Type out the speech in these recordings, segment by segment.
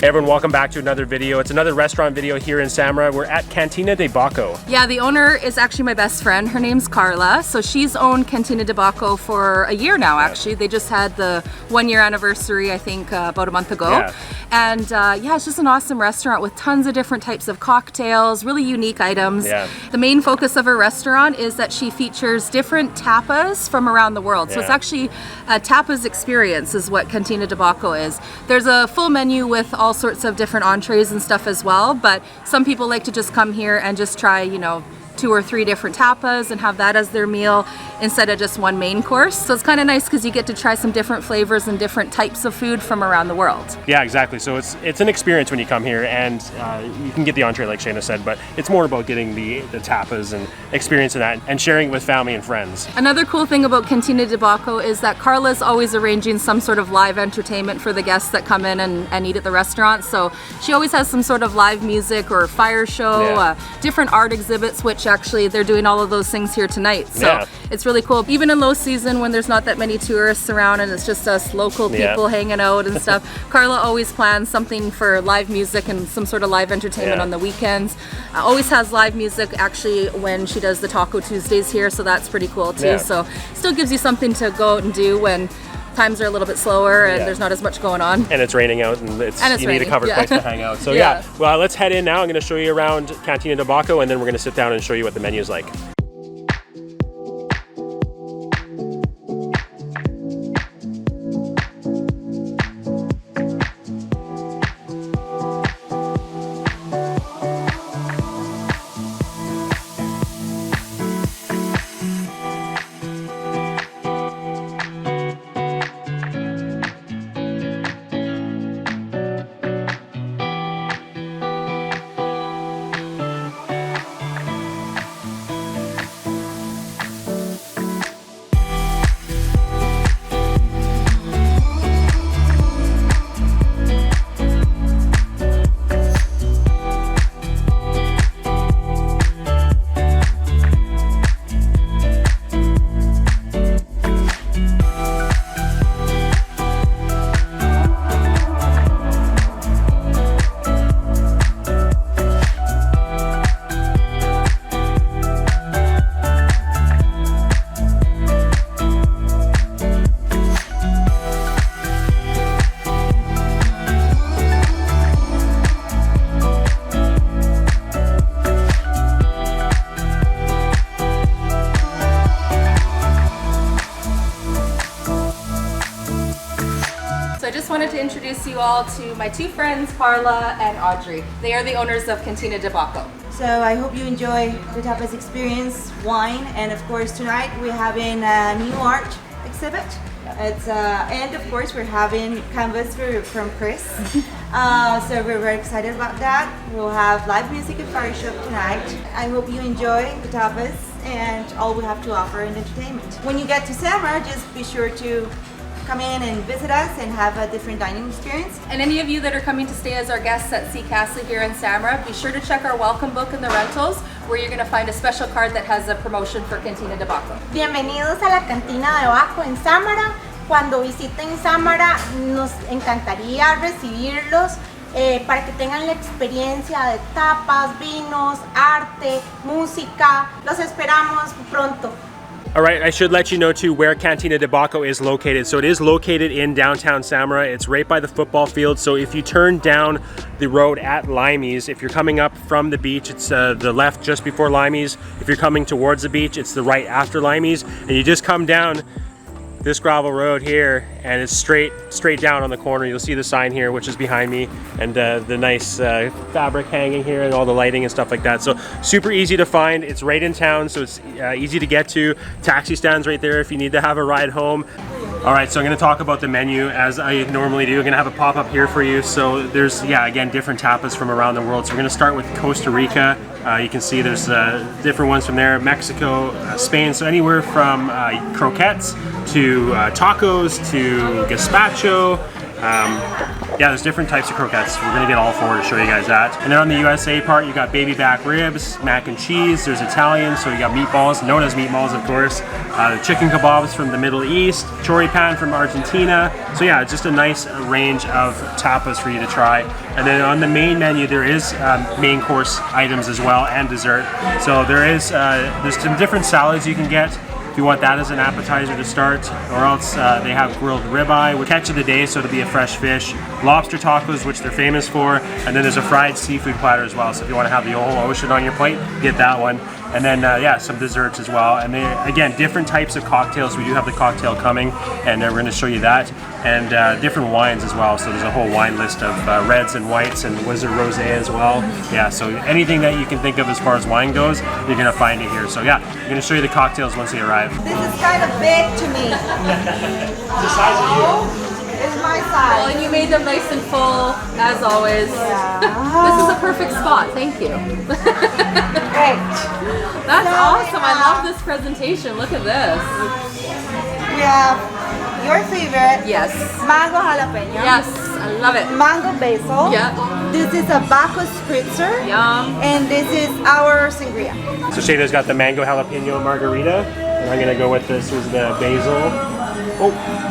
Hey everyone, welcome back to another video. It's another restaurant video here in Samara. We're at Cantina de Baco. Yeah, the owner is actually my best friend. Her name's Carla. So she's owned Cantina de Baco for a year now, actually. They just had the 1-year anniversary, I think, about a month ago. Yeah. And yeah, it's just an awesome restaurant with tons of different types of cocktails, really unique items. Yeah. The main focus of her restaurant is that she features different tapas from around the world. So it's actually a tapas experience is what Cantina de Baco is. There's a full menu with all sorts of different entrees and stuff as well, but some people like to just come here and just try, you know, 2 or 3 different tapas and have that as their meal instead of just one main course. So it's kind of nice because you get to try some different flavors and different types of food from around the world. Yeah, exactly. So it's an experience when you come here, and you can get the entree like Shayna said, but it's more about getting the tapas and experiencing that and sharing it with family and friends. Another cool thing about Cantina de Baco is that Carla's always arranging some sort of live entertainment for the guests that come in and eat at the restaurant. So she always has some sort of live music or fire show, different art exhibits, which actually they're doing all of those things here tonight. So it's really cool. Even in low season when there's not that many tourists around and it's just us local people hanging out and stuff, Carla always plans something for live music and some sort of live entertainment on the weekends. Always has live music actually when she does the Taco Tuesdays here, so that's pretty cool too. So still gives you something to go out and do when times are a little bit slower and there's not as much going on. And it's raining out and you need a covered place to hang out. So well, let's head in now. I'm going to show you around Cantina de Baco, and then we're going to sit down and show you what the menu is like. Wanted to introduce you all to my 2 friends, Carla and Audrey. They are the owners of Cantina de Baco. So I hope you enjoy the tapas experience, wine, and of course tonight we're having a new art exhibit. It's and of course we're having canvas from Chris. So we're very excited about that. We'll have live music and fire show tonight. I hope you enjoy the tapas and all we have to offer in entertainment. When you get to Samara, just be sure to come in and visit us and have a different dining experience. And any of you that are coming to stay as our guests at CASA here in Samara, be sure to check our welcome book in the rentals, where you're going to find a special card that has a promotion for Cantina de Baco. Bienvenidos a la Cantina de Baco en Samara. Cuando visiten Samara, nos encantaría recibirlos para que tengan la experiencia de tapas, vinos, arte, música. Los esperamos pronto. All right, I should let you know too where Cantina de Baco is located. So it is located in downtown Samara. It's right by the football field. So if you turn down the road at Limeys, if you're coming up from the beach, it's the left just before Limeys. If you're coming towards the beach, it's the right after Limeys. And you just come down this gravel road here, and it's straight down on the corner. You'll see the sign here, which is behind me, and the nice fabric hanging here and all the lighting and stuff like that. So super easy to find. It's right in town, so it's easy to get to. Taxi stands right there if you need to have a ride home. All right, so I'm going to talk about the menu as I normally do. I'm going to have a pop-up here for you. So there's, again, different tapas from around the world. So we're going to start with Costa Rica. You can see there's different ones from there. Mexico, Spain, so anywhere from croquettes to tacos to gazpacho. yeah, there's different types of croquettes. We're gonna get all four to show you guys that. And then on the USA part, you got baby back ribs, mac and cheese. There's Italian, so you got meatballs, known as meatballs, of course. Chicken kebabs from the Middle East, choripan from Argentina. So yeah, just a nice range of tapas for you to try. And then on the main menu, there is main course items as well and dessert. So there's some different salads you can get if you want that as an appetizer to start, or else they have grilled ribeye with catch of the day, so it'll be a fresh fish, lobster tacos, which they're famous for, and then there's a fried seafood platter as well. So if you want to have the whole ocean on your plate, get that one. And then yeah, some desserts as well. And then again, different types of cocktails. We do have the cocktail coming, and we're going to show you that. And different wines as well. So there's a whole wine list of reds and whites and Wizard Rosé as well. Yeah, so anything that you can think of as far as wine goes, you're going to find it here. So yeah, I'm going to show you the cocktails once they arrive. This is kind of big to me. The size of you. It's my Well, size. and you made them nice and full, as always. Yeah. This is a perfect spot. Thank you. Great. That's So, awesome. I love this presentation. Look at this. We have your favorite. Yes. Mango jalapeno. Yes, I love it. Mango basil. Yeah. This is a Baco spritzer. Yum. And this is our sangria. So Shayna's got the mango jalapeno margarita, and I'm gonna go with this was the basil. Oh.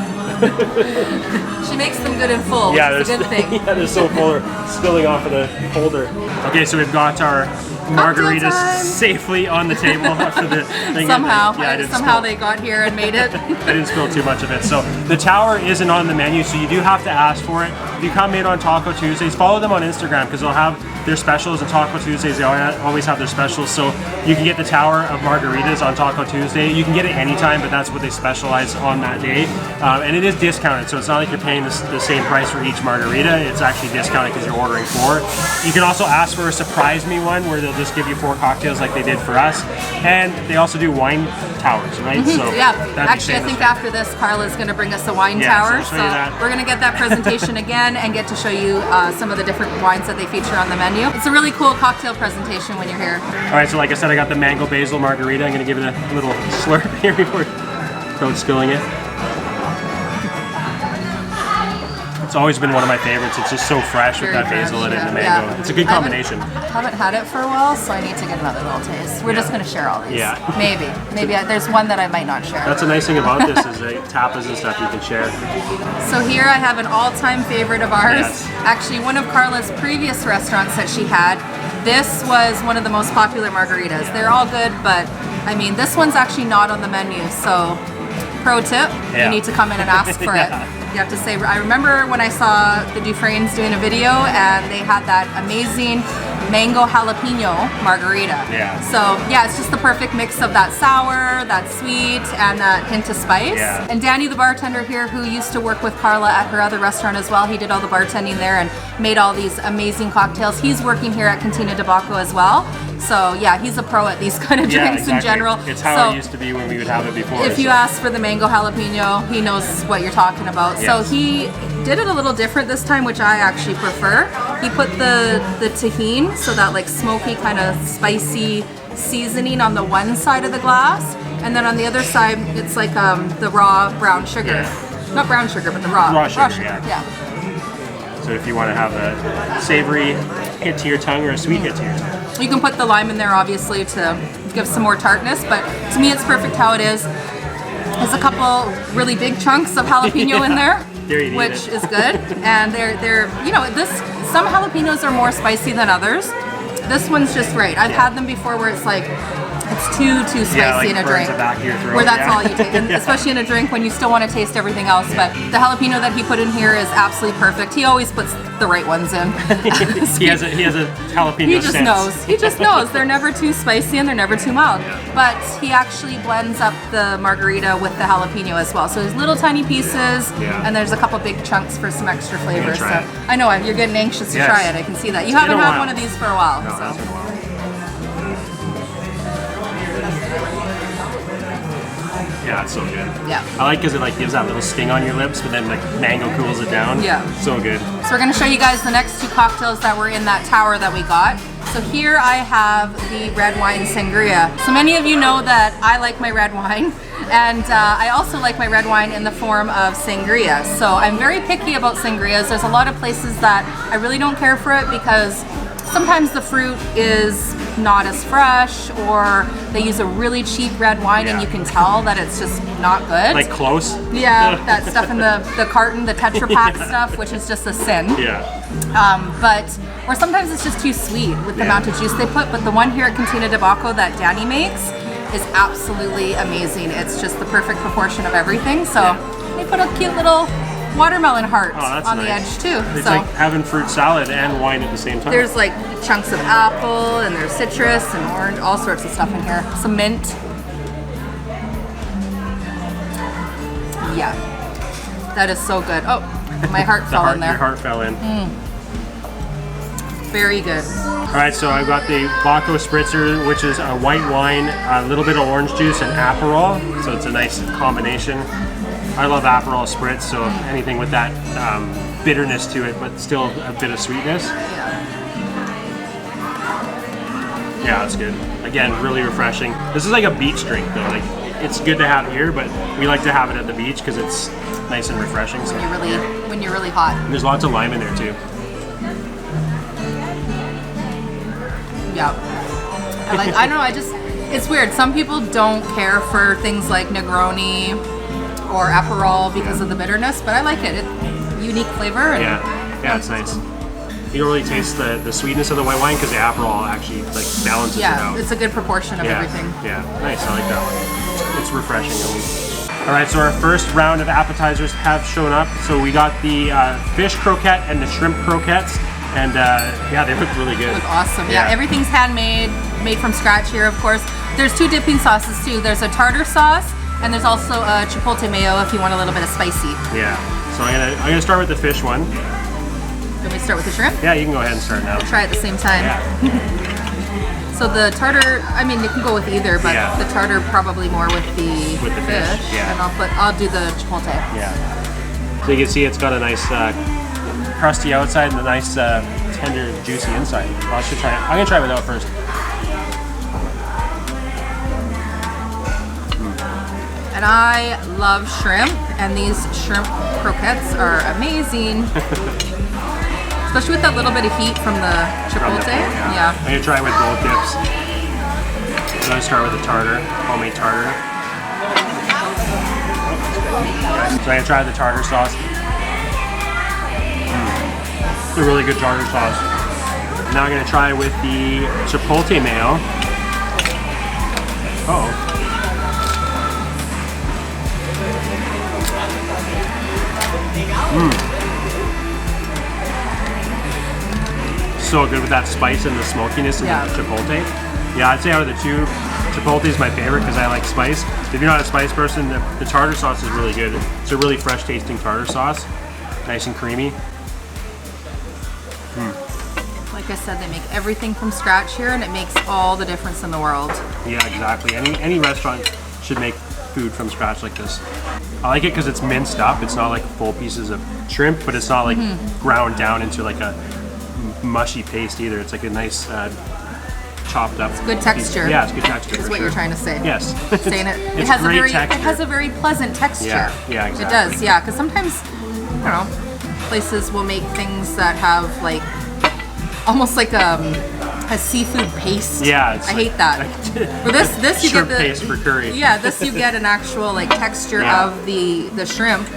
She makes them good and full, Yeah, which is a good thing. yeah, they're so full, they're spilling off of the holder. Okay, so we've got our margaritas time. safely on the table after the thing. Somehow, Yeah, I didn't somehow spill. they got here and made it. I didn't spill too much of it. So the tower isn't on the menu, so you do have to ask for it. If you come in on Taco Tuesdays, follow them on Instagram because they'll have their specials. And Taco Tuesdays, they always have their specials. So you can get the tower of margaritas on Taco Tuesday. You can get it anytime, but that's what they specialize on that day. And it is discounted, so it's not like you're paying the same price for each margarita. It's actually discounted because you're ordering 4. You can also ask for a surprise me one where they'll just give you 4 cocktails like they did for us. And they also do wine towers, right? So Yeah, that'd be actually I same as think well. after this, Carla's going to bring us a wine Yeah, so tower. I'll show you that. We're going to get that presentation again and get to show you some of the different wines that they feature on the menu. It's a really cool cocktail presentation when you're here. All right, so like I said, I got the mango basil margarita. I'm gonna give it a little slurp here before without spilling it. It's always been one of my favorites. It's just so fresh with Very that basil fresh, in it and the yeah. mango. It's a good I combination. Haven't had it for a while, so I need to get another little taste. We're just going to share all these. Yeah. Maybe there's one that I might not share. That's the nice thing about this is that tapas and stuff you can share. So here I have an all-time favorite of ours. Yes. Actually, one of Carla's previous restaurants that she had. This was one of the most popular margaritas. They're all good, but I mean, this one's actually not on the menu. So, pro tip: Yeah. you need to come in and ask for Yeah. it. You have to say, I remember when I saw the Dufresnes doing a video and they had that amazing mango jalapeno margarita. Yeah. So yeah, it's just the perfect mix of that sour, that sweet, and that hint of spice. Yeah. And Danny, the bartender here, who used to work with Carla at her other restaurant as well, he did all the bartending there and made all these amazing cocktails. He's working here at Cantina de Baco as well. So yeah, he's a pro at these kind of Yeah, drinks exactly. in general. It's how So it used to be when we would have it before. if you so. ask for the mango jalapeno, he knows what you're talking about. Yes. So he did it a little different this time, which I actually prefer. He put the tahini, so that like smoky kind of spicy seasoning on the one side of the glass, and then on the other side it's like the raw brown sugar. Yeah. Not brown sugar, but the raw sugar, Yeah. So if you want to have a savory hit to your tongue or a sweet hit to your tongue. You can put the lime in there obviously to give some more tartness, but to me it's perfect how it is. There's a couple really big chunks of jalapeno in there, which is good. And they're you know, some jalapenos are more spicy than others. This one's just right. I've had them before where it's like it's too spicy in a drink. The back of your throat, where that's all you taste, and especially in a drink when you still want to taste everything else. But the jalapeno that he put in here is absolutely perfect. He always puts the right ones in. he has a jalapeno He just sense. knows. He just knows. They're never too spicy and they're never too mild. But he actually blends up the margarita with the jalapeno as well. So there's little tiny pieces, and there's a couple big chunks for some extra flavor. So try it. I know you're getting anxious to Yes. try it. I can see that. You It's been haven't a had while. one of these for a while. No, so. that's been a while. Yeah, it's so good. Yeah. I like because it like gives that little sting on your lips, but then like mango cools it down. Yeah. So good. So we're going to show you guys the next 2 cocktails that were in that tower that we got. So here I have the red wine sangria. So many of you know that I like my red wine, and I also like my red wine in the form of sangria. So I'm very picky about sangrias. There's a lot of places that I really don't care for it because sometimes the fruit is not as fresh, or they use a really cheap red wine and you can tell that it's just not good. Like close? Yeah, that stuff in the carton, the Tetra Pak stuff, which is just a sin. Yeah. Or sometimes it's just too sweet with the amount of juice they put, but the one here at Cantina de Baco that Danny makes is absolutely amazing. It's just the perfect proportion of everything. So they put a cute little watermelon heart on the edge too. It's like having fruit salad and wine at the same time. There's like chunks of apple and there's citrus and orange, all sorts of stuff in here. Some mint. Yeah, that is so good. Oh, my heart fell in there. Your heart fell in. Very good. All right, so I've got the Baco Spritzer, which is a white wine, a little bit of orange juice, and Aperol. So it's a nice combination. I love Aperol Spritz, so anything with that bitterness to it, but still a bit of sweetness. Yeah, that's good. Again, really refreshing. This is like a beach drink, though. Like, it's good to have here, but we like to have it at the beach because it's nice and refreshing. So When you're really hot. And there's lots of lime in there too. Yeah. I don't know, it's weird. Some people don't care for things like Negroni or Aperol because of the bitterness, but I like it. It's unique flavor. And yeah, it's nice. You don't really taste the sweetness of the white wine because the Aperol actually like balances it out. It's a good proportion of everything. Yeah, nice. I like that one. It's refreshing at least. All right, so our first round of appetizers have shown up. So we got the fish croquette and the shrimp croquettes. And yeah, they look really good. They look awesome. Yeah, everything's handmade, made from scratch here, of course. There's two dipping sauces too. There's a tartar sauce, and there's also a chipotle mayo if you want a little bit of spicy. Yeah. So I'm gonna start with the fish one. You want me to start with the shrimp? Yeah, you can go ahead and start now. We'll try at the same time. Yeah. So the tartar, I mean, you can go with either, but the tartar probably more with the fish. Yeah. And I'll do the chipotle. Yeah. So you can see it's got a nice crusty outside and a nice tender, juicy inside. Well, I should try it. I'm gonna try it without first. And I love shrimp, and these shrimp croquettes are amazing. Especially with that little bit of heat from the chipotle. Yeah. I'm gonna try it with both dips. I'm gonna start with the tartar, homemade tartar. So I'm gonna try the tartar sauce. It's a really good tartar sauce. Now I'm gonna try with the chipotle mayo. So good with that spice and the smokiness and the chipotle. Yeah, I'd say out of the two, chipotle is my favorite because I like spice. If you're not a spice person, the tartar sauce is really good. It's a really fresh tasting tartar sauce. Nice and creamy. Like I said, they make everything from scratch here, and it makes all the difference in the world. Yeah, exactly. Any restaurant should make food from scratch like this. I like it because it's minced up. It's not like full pieces of shrimp, but it's not like ground down into like a mushy paste either. It's like a nice chopped up. It's good texture. Yeah, it's good texture. Is what you're trying to say. Yes. Saying it. It's has great a very texture. It has a very pleasant texture. Yeah, exactly. It does. Yeah, because sometimes, I don't know, places will make things that have like almost like a seafood paste. Yeah, I hate that. For this you shrimp get the paste for curry. Yeah, this you get an actual like texture of the shrimp,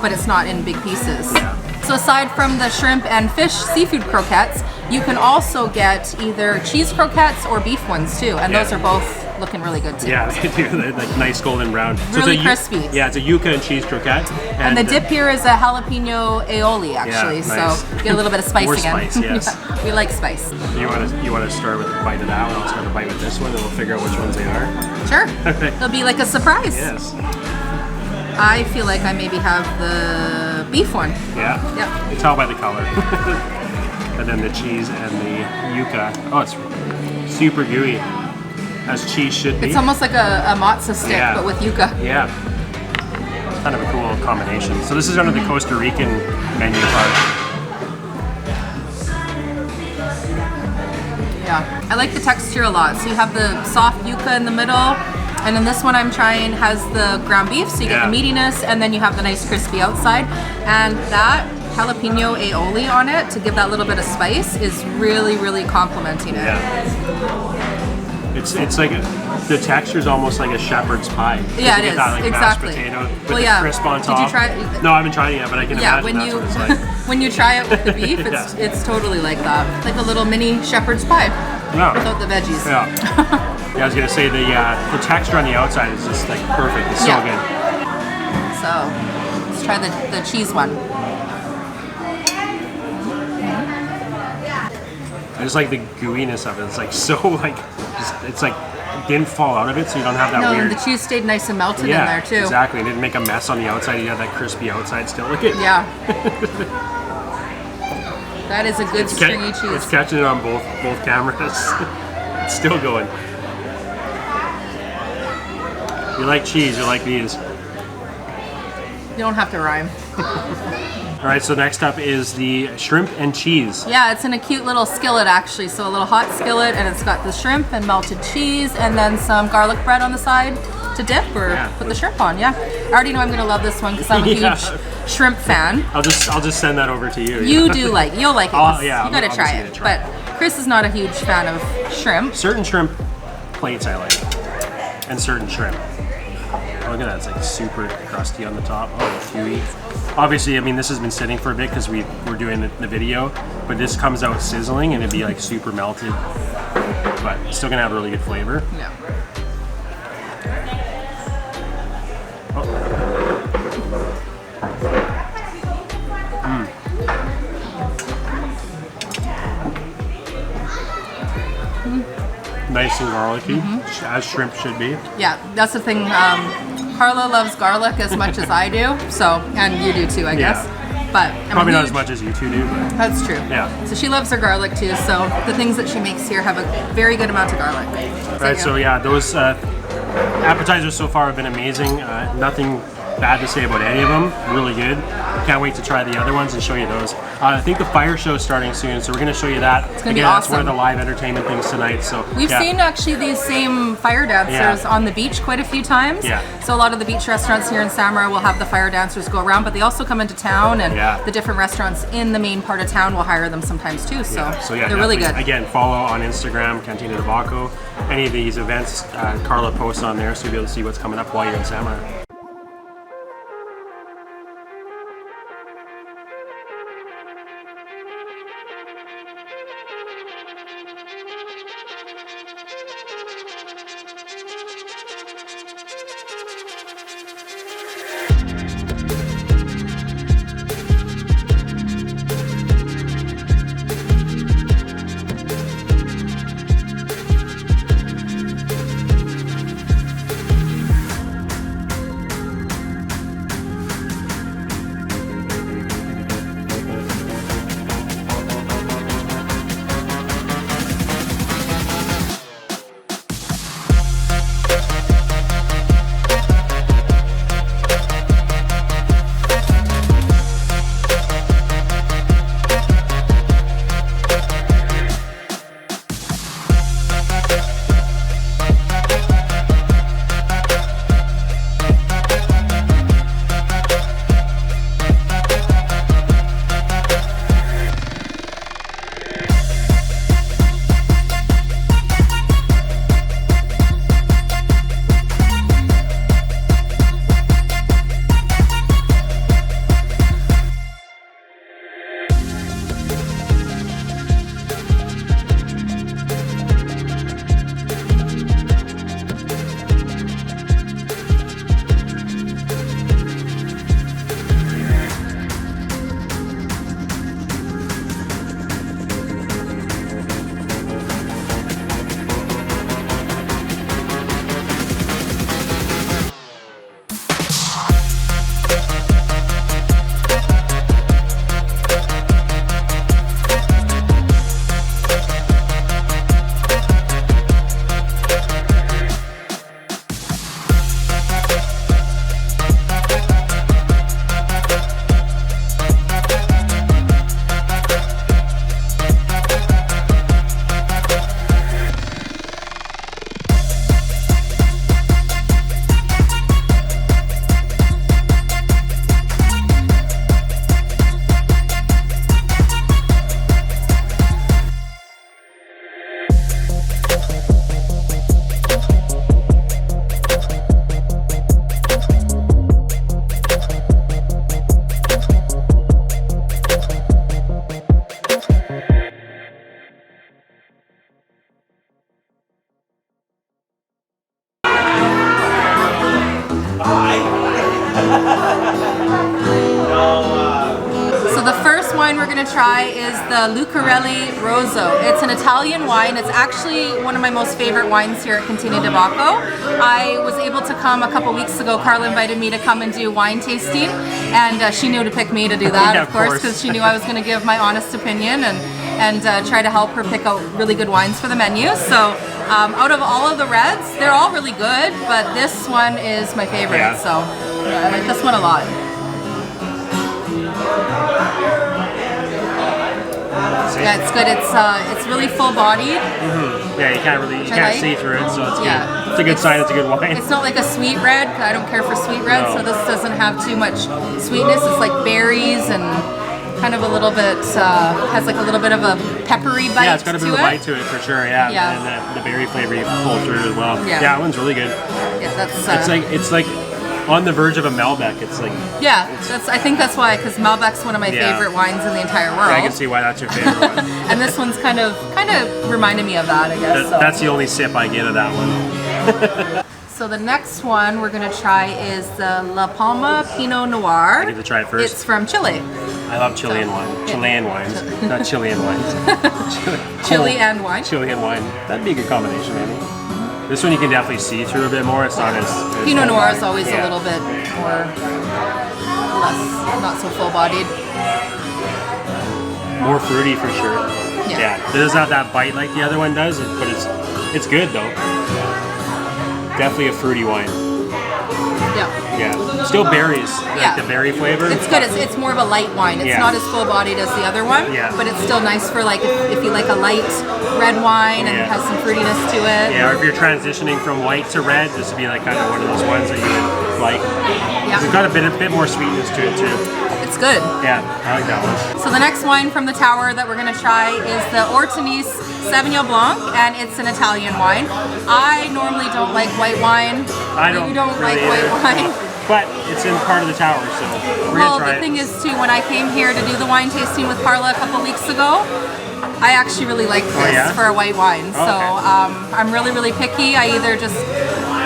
but it's not in big pieces. Yeah. So aside from the shrimp and fish seafood croquettes, you can also get either cheese croquettes or beef ones too, and those are both looking really good too. Yeah, they do. They're like nice golden brown. Really it's crispy. Yeah, it's a yuca and cheese croquette. And the dip here is a jalapeno aioli, actually. Yeah, nice. So get a little bit of spice More again. spice, yes. Yeah, we like spice. You want to start with a bite of that one. I'll start a bite with this one, and we'll figure out which ones they are. Sure. It'll be like a surprise. Yes. I feel like I maybe have the beef one. Yeah. Yep. You can tell by the color. And then the cheese and the yuca. Oh, it's super gooey, as cheese should be. It's almost like a matzo stick, but with yuca. Yeah. Kind of a cool combination. So this is under the Costa Rican menu card. Yeah. Yeah, I like the texture a lot. So you have the soft yuca in the middle, and then this one I'm trying has the ground beef, so you get the meatiness, and then you have the nice crispy outside. And that jalapeno aioli on it to give that little bit of spice is really, really complimenting it. Yeah. It's like the texture is almost like a shepherd's pie. Yeah, it is. That, like, Exactly. Mashed potato with the crisp on top. Did you try it? No, I haven't tried it yet, but I can imagine that's what it's like. When you try it with the beef, it's totally like that. Like a little mini shepherd's pie without the veggies. Yeah. Yeah, I was gonna say the texture on the outside is just like perfect. It's so good. So let's try the cheese one. I just like the gooiness of it. It's like so like it's like it didn't fall out of it, so you don't have that weird. No, the cheese stayed nice and melted in there too. Exactly. It didn't make a mess on the outside. You have that crispy outside still. Look at That is a good stringy cheese. It's catching it on both cameras. It's still going. You like cheese, you like these. You don't have to rhyme. All right, so next up is the shrimp and cheese. Yeah, it's in a cute little skillet actually. So a little hot skillet, and it's got the shrimp and melted cheese, and then some garlic bread on the side to dip or put the shrimp on. Yeah, I already know I'm gonna love this one because I'm a huge shrimp fan. I'll just send that over to you. You'll like it. You gotta try it. it. But Chris is not a huge fan of shrimp. Certain shrimp plates I like, and certain shrimp. Oh, look at that, it's like super crusty on the top. Oh, gooey. Obviously, I mean, this has been sitting for a bit because we're doing the video, but this comes out sizzling and it'd be like super melted, but it's still gonna have really good flavor. Yeah. Nice and garlicky, as shrimp should be. Yeah, that's the thing. Carla loves garlic as much as I do, so, and you do too, I guess. But probably not as much as you two do, but that's true. Yeah. So she loves her garlic too. So the things that she makes here have a very good amount of garlic. Right. So yeah, those appetizers so far have been amazing. Nothing bad to say about any of them. Really good. Can't wait to try the other ones and show you those. I think the fire show is starting soon, so we're going to show you that. It's going to be awesome. That's one of the live entertainment things tonight. So we've seen actually these same fire dancers on the beach quite a few times. Yeah. So a lot of the beach restaurants here in Samara will have the fire dancers go around, but they also come into town, and the different restaurants in the main part of town will hire them sometimes too. So, they're really good. Again, follow on Instagram, Cantina de Baco. Any of these events, Carla posts on there, so you'll be able to see what's coming up while you're in Samara. So the first wine we're gonna try is the Lucarelli Rosso. It's an Italian wine. It's actually one of my most favorite wines here at Cantina de Baco. I was able to come a couple weeks ago. Carla invited me to come and do wine tasting, and she knew to pick me to do that, Yeah, of course, because she knew I was gonna give my honest opinion and try to help her pick out really good wines for the menu. So out of all of the reds, they're all really good, but this one is my favorite. Yeah. So I like this one a lot. Yeah, it's good. It's really full-bodied. Yeah, you can't see through it, so it's good. Yeah. It's a good sign. It's a good wine. It's not like a sweet red. I don't care for sweet red, No. so this doesn't have too much sweetness. It's like berries and kind of a little bit has like a little bit of a peppery bite. Yeah, it's got a bit of a bite to it for sure. Yeah, Yeah. and the berry flavor you pull through as well. Yeah. That one's really good. Yeah, that's It's like on the verge of a Malbec. It's like yeah. I think that's why, because Malbec's one of my Yeah. favorite wines in the entire world. I can see why that's your favorite one. And this one's kind of reminded me of that, I guess. So. That's the only sip I get of that one. So the next one we're gonna try is the La Palma Pinot Noir. I get to try it first. It's from Chile. I love Chilean wine. Chilean wines, not Chilean wines. Chile and wine. Chilean wine. That'd be a good combination, maybe. This one you can definitely see through a bit more. It's not as Pinot Noir is full-bodied. always a little bit more less, not so full-bodied. more fruity for sure. Yeah. It doesn't have that bite like the other one does, but it's good though. Definitely a fruity wine. Yeah. Yeah. Still berries. Yeah. Like the berry flavor. It's good. It's more of a light wine. It's Yeah. not as full-bodied as the other one, Yeah. but it's still nice for like if you like a light red wine and Yeah. it has some fruitiness to it. Yeah, or if you're transitioning from white to red, this would be like kind of one of those ones that you would like. Yeah. It's got a bit more sweetness to it too. It's good. Yeah, I like that one. So the next wine from the tower that we're gonna try is the Ortonese Sauvignon Blanc, and it's an Italian wine. I normally don't like white wine. I don't. You don't really like white either. wine. But it's in part of the tower, so we're Well, gonna try the it. thing is too, when I came here to do the wine tasting with Carla a couple weeks ago, I actually really liked this yeah? for a white wine. Oh, so okay. I'm really picky. I either just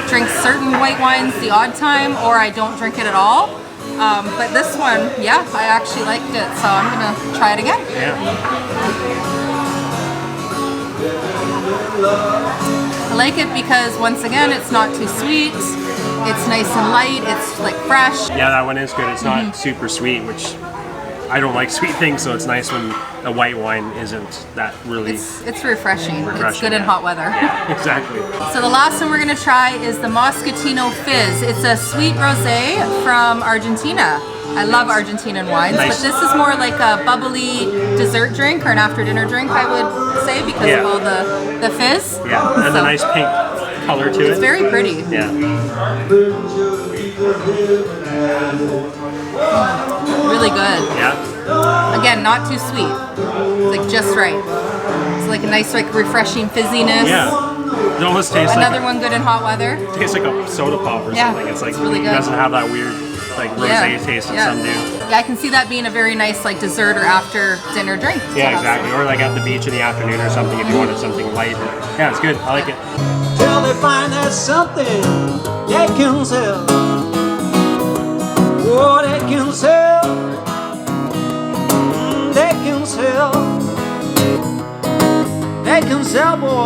drink certain white wines the odd time, or I don't drink it at all. But this one, yeah, I actually liked it, so I'm gonna try it again. Yeah. I like it because, once again, it's not too sweet. It's nice and light. It's like fresh. Yeah, that one is good. It's not super sweet, which I don't like sweet things, so it's nice when a white wine isn't that really It's refreshing. It's good in yeah. hot weather. Yeah, exactly. So the last one we're gonna try is the Moscatino Fizz. It's a sweet rosé from Argentina. I love Argentinian wines, Nice. but this is more like a bubbly dessert drink or an after-dinner drink, I would say, because Yeah. of all the fizz. Yeah, and the So, nice pink color to it. It's very pretty. Yeah. Really good. Yeah. Again, not too sweet. It's like just right. It's like a nice, like refreshing fizziness. Yeah. It almost tastes Another like one good in hot weather. tastes like a soda pop or Yeah, something. It's like it's really it good. doesn't have that weird like rosé taste that some do. Yeah, I can see that being a very nice like dessert or after dinner drink. to Yeah, have. exactly. Or like at the beach in the afternoon or something if you wanted something light. Yeah, it's good. I like it. Till they find there's something they can sell. Oh, they can sell. They can sell. They can sell, boy.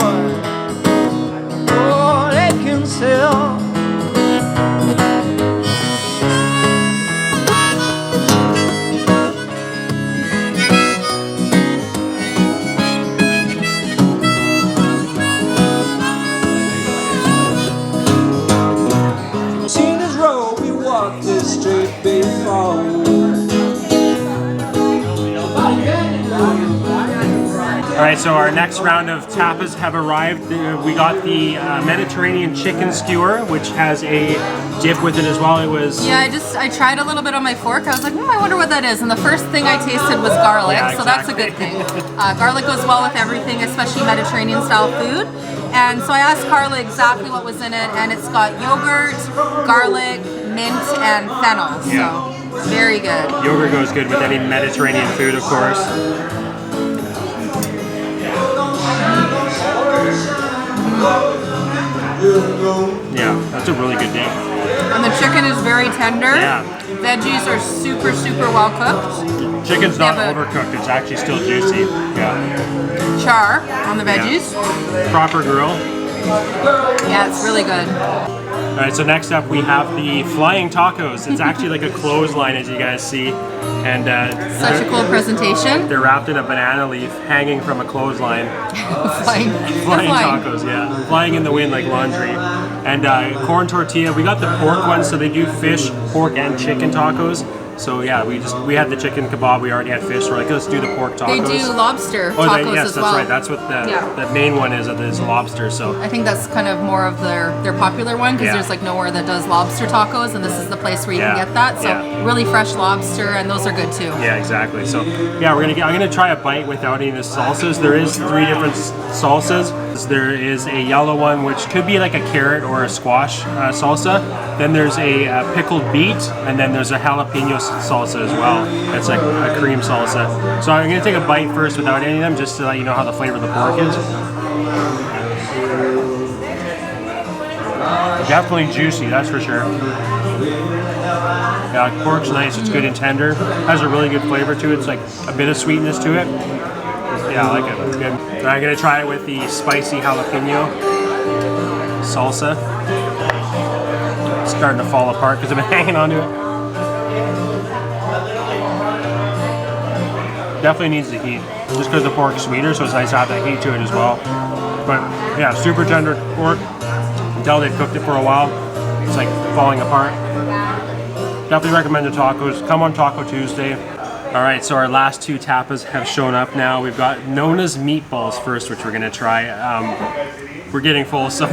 Oh, they can sell. See this road, we walk this straight before. All right, so our next round of tapas have arrived. We got the Mediterranean chicken skewer, which has a dip with it as well. It was Yeah, I tried a little bit on my fork. I was like, I wonder what that is. And the first thing I tasted was garlic, Yeah, so that's a good exactly. thing. Garlic goes well with everything, especially Mediterranean style food. And so I asked Carla exactly what was in it, and it's got yogurt, garlic, mint, and fennel. Yeah. So very good. yogurt goes good with any Mediterranean food, of course. Yeah, that's a really good dip. And the chicken is very tender. Yeah. Veggies are super, super well cooked. Chicken's not Yeah, but- overcooked, it's actually still juicy. Yeah. Char on the veggies. Proper grill. Yeah, it's really good. All right, so next up we have the flying tacos. It's actually like a clothesline, as you guys see, and Such a cool presentation. they're wrapped in a banana leaf, hanging from a clothesline. Flying Tacos, yeah, flying in the wind like laundry. And corn tortilla. We got the pork ones, so they do fish, pork, and chicken tacos. So yeah, we had the chicken kebab. We already had fish. We're like, let's do the pork tacos. They do lobster Oh, tacos yes, as that's well. right. That's what the main one is lobster. So I think that's kind of more of their popular one because Yeah. there's like nowhere that does lobster tacos, and this is the place where you can Yeah. get that. So Yeah. really fresh lobster, and those are good too. yeah, exactly. So yeah, I'm gonna try a bite without any of the salsas. There is 3 different salsas. There is a yellow one, which could be like a carrot or a squash salsa. Then there's a pickled beet, and then there's a jalapeno salsa as well. It's like a cream salsa. So I'm gonna take a bite first without any of them, just to let you know how the flavor of the pork is. Definitely juicy, that's for sure. Yeah, pork's nice. It's good and tender. Has a really good flavor to it. It's like a bit of sweetness to it. Yeah, I like it. It's good. And I'm gonna try it with the spicy jalapeno salsa. It's starting to fall apart because I've been hanging onto it. Definitely needs the heat, just because the pork's sweeter, so it's nice to have that heat to it as well. But yeah, super tender pork. Until they've cooked it for a while, it's like falling apart. Definitely recommend the tacos. Come on Taco Tuesday. All right, so our last 2 tapas have shown up now. We've got Nona's meatballs first, which we're gonna try. We're getting full, so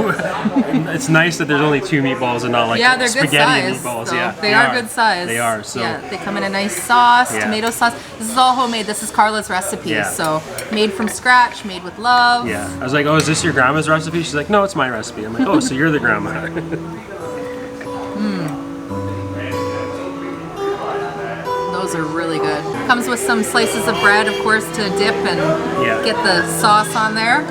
it's nice that there's only 2 meatballs and not like Yeah, they're good spaghetti size. meatballs. So Yeah, they are good size. They are. So yeah, they come in a nice sauce, Yeah. tomato sauce. This is all homemade. This is Carla's recipe. Yeah. So made from scratch, made with love. yeah, I was like, oh, is this your grandma's recipe? She's like, no, it's my recipe. I'm like, oh, so you're the grandma. Those are really good. Comes with some slices of bread, of course, to dip and Yeah. get the sauce on there.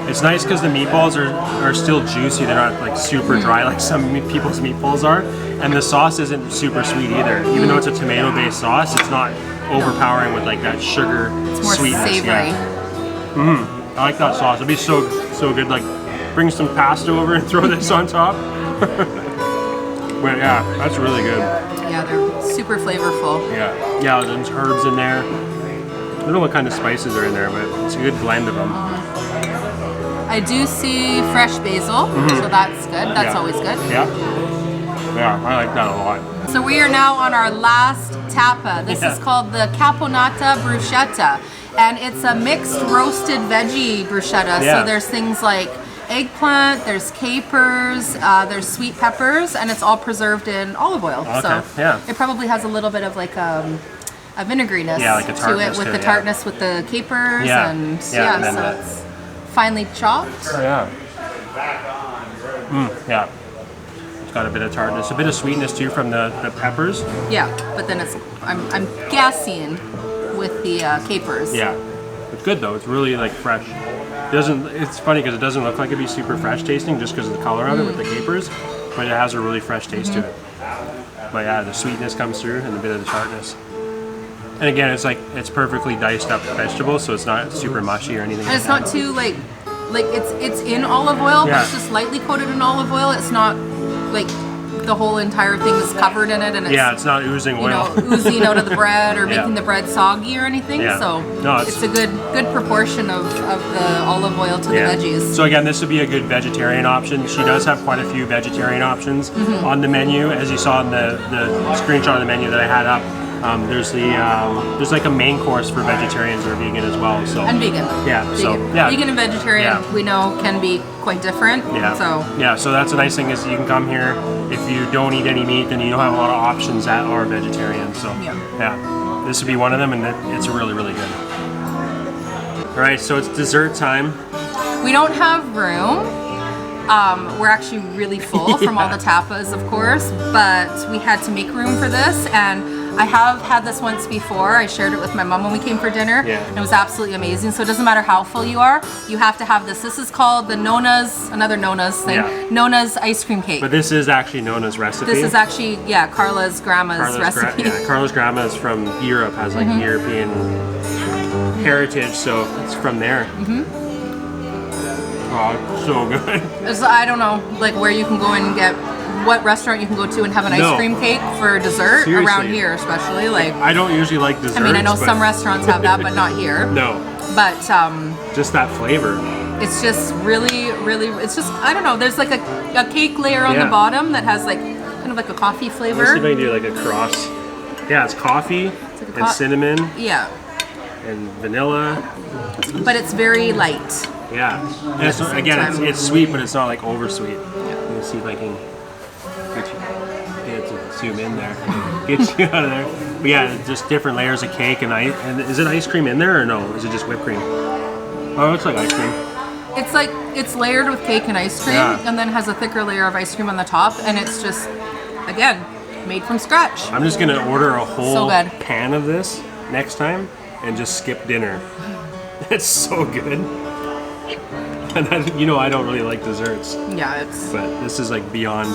It's nice because the meatballs are still juicy. They're not like super dry like some people's meatballs are. And the sauce isn't super sweet either. Even though it's a tomato-based sauce, it's not overpowering with like that sugar It's more sweetness. savory. Yeah. I like that sauce. It'd be so good. Like, bring some pasta over and throw this on top. But yeah, that's really good. Yeah, they're super flavorful. Yeah, there's herbs in there. I don't know what kind of spices are in there, but it's a good blend of them. I do see fresh basil, so that's good. That's Yeah. always good. Yeah, I like that a lot. So we are now on our last tapa. This is called the caponata bruschetta, and it's a mixed roasted veggie bruschetta. Yeah. So there's things like eggplant, there's capers, there's sweet peppers, and it's all preserved in olive oil. Okay, So yeah. it probably has a little bit of like a vinegary-ness Yeah, like a to tartness it, with to the it, yeah. tartness with the capers, Yeah. and Yeah, and then so it's finely chopped. Yeah. Yeah. It's got a bit of tartness, a bit of sweetness too from the peppers. Yeah, but then I'm gassing with the capers. Yeah. It's good though. It's really like fresh. It's funny because it doesn't look like it'd be super fresh tasting just because of the color of it with the capers, but it has a really fresh taste to it. But yeah, the sweetness comes through and a bit of the tartness. And again, it's perfectly diced up vegetables, so it's not super mushy or anything. And it's not too like it's in olive oil, Yeah. but it's just lightly coated in olive oil. It's not like the whole entire thing is covered in it, and it's, Yeah, it's not oozing oil. oozing out of the bread or Yeah. making the bread soggy or anything. Yeah. So No, it's a good proportion of the olive oil to the veggies. So again, this would be a good vegetarian option. She does have quite a few vegetarian options on the menu, as you saw in the screenshot of the menu that I had up. There's like a main course for vegetarians or vegan as well. So And vegan. Yeah. Vegan. So yeah. Vegan and vegetarian, Yeah. we know, can be quite different. Yeah. So that's a nice thing is you can come here if you don't eat any meat, then you don't have a lot of options that are vegetarian. So yeah, this would be one of them, and it's really really good. All right, so it's dessert time. We don't have room. We're actually really full from all the tapas, of course, but we had to make room for this, and I have had this once before. I shared it with my mom when we came for dinner. Yeah. And it was absolutely amazing. So it doesn't matter how full you are, you have to have this. This is called the Nona's, another Nona's thing, Yeah. Nona's ice cream cake. But this is actually Nona's recipe. This is actually, yeah, Carla's grandma's recipe. Carla's grandma is from Europe, has like European heritage, so it's from there. Oh, it's so good. So I don't know, like where you can go and get, what restaurant you can go to and have an ice cream cake for dessert. Seriously. Around here, especially. Like, I don't usually like desserts. I mean, I know some restaurants have that, but not here. No. But just that flavor. it's just really, really, it's just, I don't know, there's like a cake layer on the bottom that has like, kind of like a coffee flavor. Let's see if I can do like a cross. Yeah, it's coffee and cinnamon Yeah. and vanilla. But it's very light. Yeah. And it's, again, it's sweet, but it's not like over sweet. Let me see if I can get to zoom in there. Get you out of there. But yeah, just different layers of cake and ice. And is it ice cream in there or no? Is it just whipped cream? Oh, it looks like ice cream. It's like, it's layered with cake and ice cream, and then has a thicker layer of ice cream on the top, and it's just, again, made from scratch. I'm just gonna order a whole So good. pan of this next time and just skip dinner. It's so good. And then, you know, I don't really like desserts, Yeah, it's, but this is like beyond.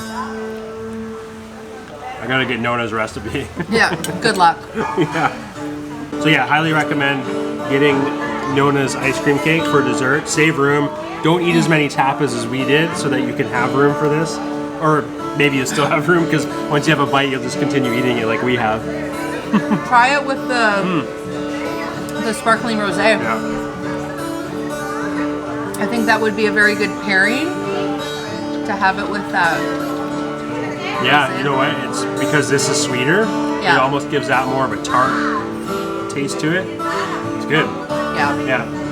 I gotta get Nona's recipe. yeah, good luck. Yeah. So yeah, highly recommend getting Nona's ice cream cake for dessert. Save room. Don't eat as many tapas as we did so that you can have room for this. Or maybe you still have room because once you have a bite, you'll just continue eating it like we have. Try it with the sparkling rosé. Yeah. I think that would be a very good pairing to have it with that. Yeah, you know what? It's because this is sweeter. Yeah. It almost gives that more of a tart taste to it. It's good. Yeah. Yeah.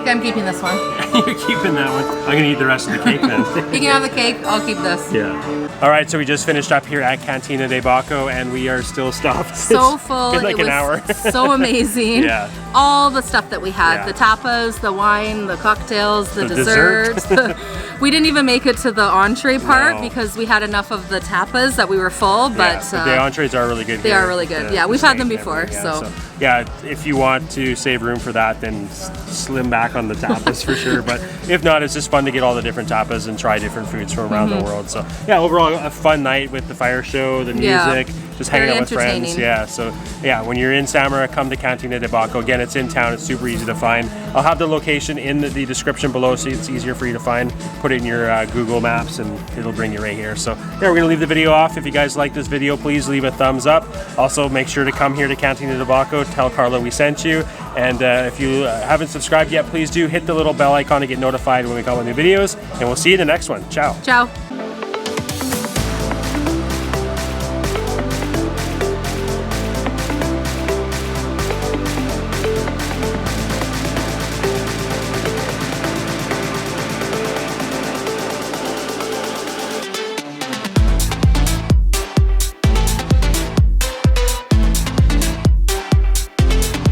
Okay, I'm keeping this one. You're keeping that one. I'm gonna eat the rest of the cake then. You can have the cake, I'll keep this. Yeah. All right, so we just finished up here at Cantina de Baco, and we are still stuffed. So It's full. been like It an was hour. so amazing. Yeah. All the stuff that we had, Yeah. the tapas, the wine, the cocktails, the The dessert. desserts. We didn't even make it to the entree part No. because we had enough of the tapas that we were full, but the entrees are really good. they here. are really good. The- Yeah, the we've had steak them and before, everything, so. Yeah, if you want to save room for that, then slim back on the tapas for sure. But if not, it's just fun to get all the different tapas and try different foods from around the world. So yeah, overall a fun night with the fire show, the Yeah. music, just hanging Very out with friends. entertaining. Yeah, so yeah, when you're in Samara, come to Cantina de Baco. Again, it's in town. It's super easy to find. I'll have the location in the description below so it's easier for you to find. Put it in your Google Maps and it'll bring you right here. So yeah, we're gonna leave the video off. If you guys like this video, please leave a thumbs up. Also, make sure to come here to Cantina de Baco. Tell Carla we sent you. And if you haven't subscribed yet, please do hit the little bell icon to get notified when we come with new videos. And we'll see you in the next one. Ciao. Ciao.